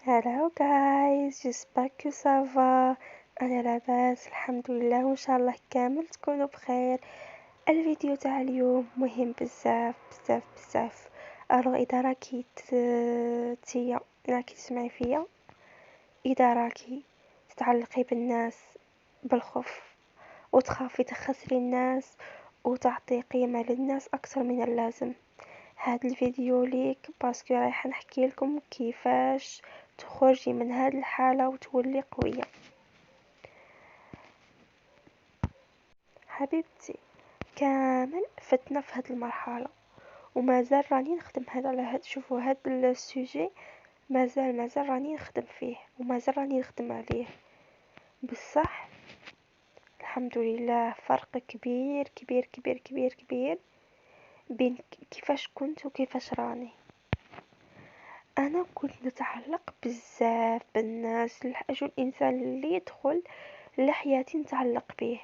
Hello guys, j'espère que ça va. أنا لاباس الحمد لله وإن شاء الله كامل تكونوا بخير. الفيديو تاع اليوم مهم بزاف بزاف بزاف. إذا راكي تيا راكي تسمعي فيا، إذا راكي تتعلقي بالناس بالخوف وتخافي تخسري الناس وتعطي قيمة للناس أكثر من اللازم، هاد الفيديو ليك باسكو رايحة نحكي لكم كيفاش تخرجي من هاد الحالة وتولي قوية. حبيبتي، كامل فتنا في هاد المرحلة ومازال راني نخدم على هاد، شوفوا هاد السوجي مازال راني نخدم فيه ومازال راني نخدم عليه. بصح الحمد لله فرق كبير كبير كبير كبير كبير بين كيفاش كنت وكيفاش راني. انا كنت نتعلق بزاف بالناس، شو الانسان اللي يدخل لحياتي نتعلق به،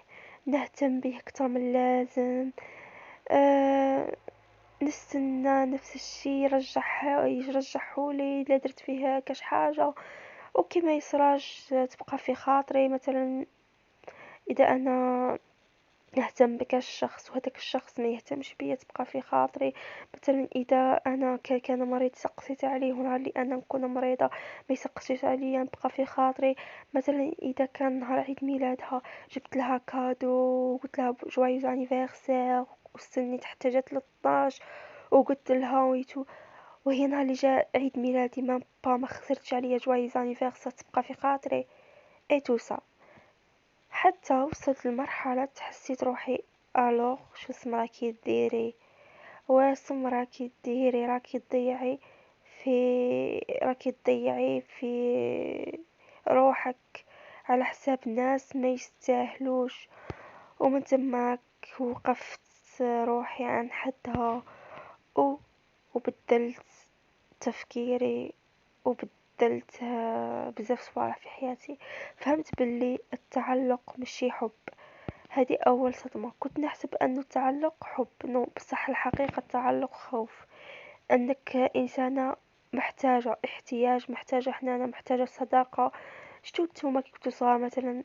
نهتم به اكثر من اللازم. أه نستنى نفس الشي يرجعهولي الا درت فيها كاش حاجه، وكما يصراش تبقى في خاطري. مثلا اذا انا نهتم بكاش شخص وهداك الشخص ما يهتمش بيا تبقى في خاطري. مثلا اذا انا كان مريض سقسيت عليه ونهار اللي انا نكون مريضه ما يسقسيش عليا نبقى في خاطري. مثلا اذا كان نهار عيد ميلادها جبت لها كادو وقلت لها جوايز انيفرسير واستنيت حتى جات 12 وقلت لها ويتو، وهي نهار اللي جا عيد ميلادي ما خسرتش عليا جوايز انيفرسير تبقى في خاطري. اي تو سا حتى وصلت لمرحلة حسيت روحي الوغ شو اسم راكي ديري، واسم راكي ديري، راكي تضيعي في روحك على حساب ناس ما يستاهلوش. ومن تماك وقفت روحي عن حدها و... وبدلت تفكيري وبدلت بزاف صوالح في حياتي. فهمت باللي التعلق مشي حب. هذه أول صدمة. كنت نحسب أن التعلق حب، نو، بصح الحقيقة التعلق خوف. أنك إنسانة محتاجة احتياج، محتاجة حنانة، محتاجة صداقة. شتو نتوما كي كنتو صغار مثلا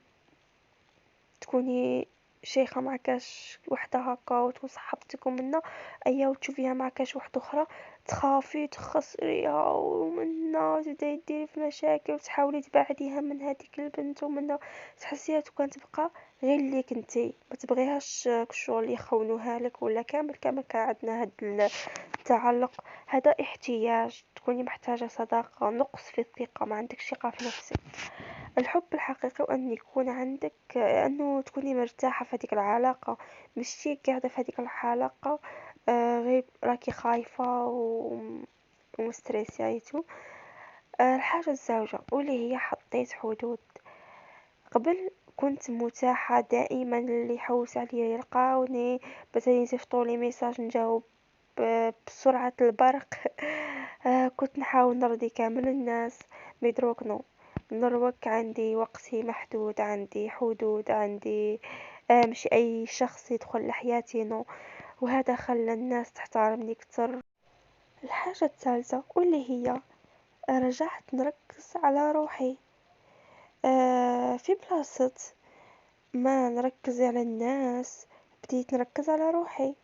تكوني شيخة مع كاش وحدة هكا وتكون صاحبتك ومنا أيا وتشوفيها مع كاش وحدة أخرى تخافي تخسريها ومنا تبداي ديري في مشاكل وتحاولي تبعديها من هذيك البنت ومنا تحسيها تكون تبقى غير ليك انتي ما تبغيهاش كشغل يخونوها لك ولا كامل كامل. كان عندنا هاد التعلق هذا احتياج، تكوني محتاجة صداقة، نقص في الثقة، ما عندك ثقة في نفسك. الحب الحقيقي وأن يكون عندك أنه تكوني مرتاحة في هذيك العلاقة، مشي قاعدة في هذيك العلاقة غير راكي خايفة ومستريسيتو. الحاجة الزوجة واللي هي حطيت حدود. قبل كنت متاحة دائما، اللي يحوس عليا يلقاوني، مثلا يصيفطولي ميساج نجاوب بسرعة البرق. كنت نحاول نرضي كامل الناس. مدروك نو، نروك عندي وقتي محدود، عندي حدود، عندي مش أي شخص يدخل لحياتي نو. وهذا خلى الناس تحترمني أكتر. الحاجة الثالثة واللي هي رجعت نركز على روحي. في بلاصة ما نركز على الناس بديت نركز على روحي،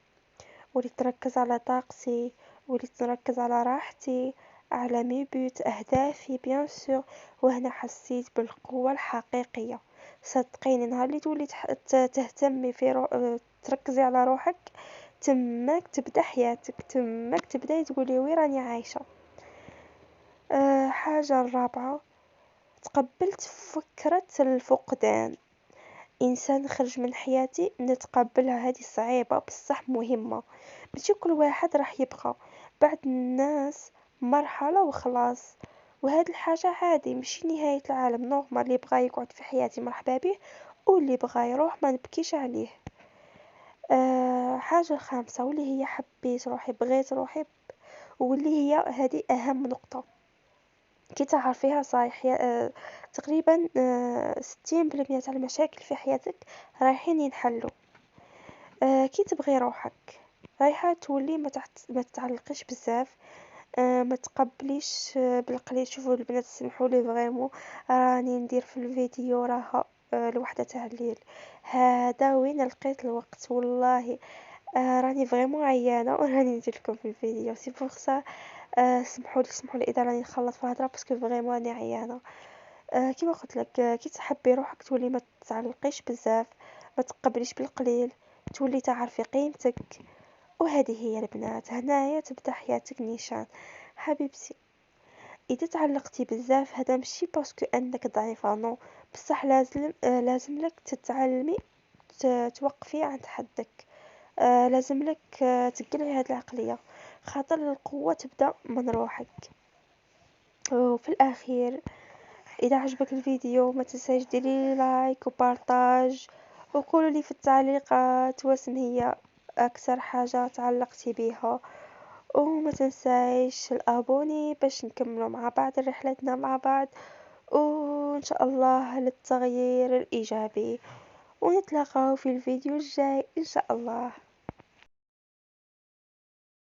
وليت نركز على طاقتي، وليت نركز على راحتي، على ميبوت أهدافي بيان سور. وهنا حسيت بالقوة الحقيقية. صدقيني نهار اللي تولي تهتمي في تركزي على روحك، تماك تبدا حياتك، تماك تبداي تقولي وين راني عايشة. حاجة الرابعة، تقبلت فكرة الفقدان. انسان خرج من حياتي نتقبلها، هذه صعيبة بصح مهمة. ماشي كل واحد راح يبقى بعد الناس مرحلة وخلاص، وهاد الحاجة عادي ماشي نهاية العالم. نورمال اللي بغى يقعد في حياتي مرحبا به، واللي بغى يروح ما نبكيش عليه. حاجة خامسة واللي هي حبيت روحي، بغيت روحي، واللي هي هذه أهم نقطة. كي تعرفيها صحيح تقريبا 60% تاع المشاكل في حياتك رايحين ينحلوا. كي تبغي روحك رايحة تولي ما تتعلقيش بزاف ما تقبليش بالقليل. شوفوا البنات، سمحوا لي فريمون، راني ندير في الفيديو راها الوحدة تاع الليل. هذا وين لقيت الوقت والله. راني فريمون عيانة وراني ندير لكم في الفيديو، سي بور سا. سمحوا لي اذا راني نخلط في الهضره، باسكو فريمون راني عيانه. كيما قلت لك، كي تحبي روحك تولي ما تعلقيش بزاف، ما تقبليش بالقليل، تولي تعرفي قيمتك. وهذه هي البنات، هنايا تبدا حياتك نيشان. حبيبتي، اذا تعلقتي بزاف هذا ماشي باسكو انك ضعيفه، نو، بصح لازم لك تتعلمي توقفي عند حدك. لازم لك تقلعي هاد العقليه، خاطر القوه تبدا من روحك. وفي الاخير، اذا عجبك الفيديو ما تنساش ديري لايك وبارطاج، وقولوا لي في التعليقات واسم هي اكثر حاجه تعلقتي بيها. وما تنسايش الابوني باش نكملوا مع بعض رحلتنا مع بعض، وان شاء الله للتغيير الايجابي. ونتلاقاو في الفيديو الجاي ان شاء الله.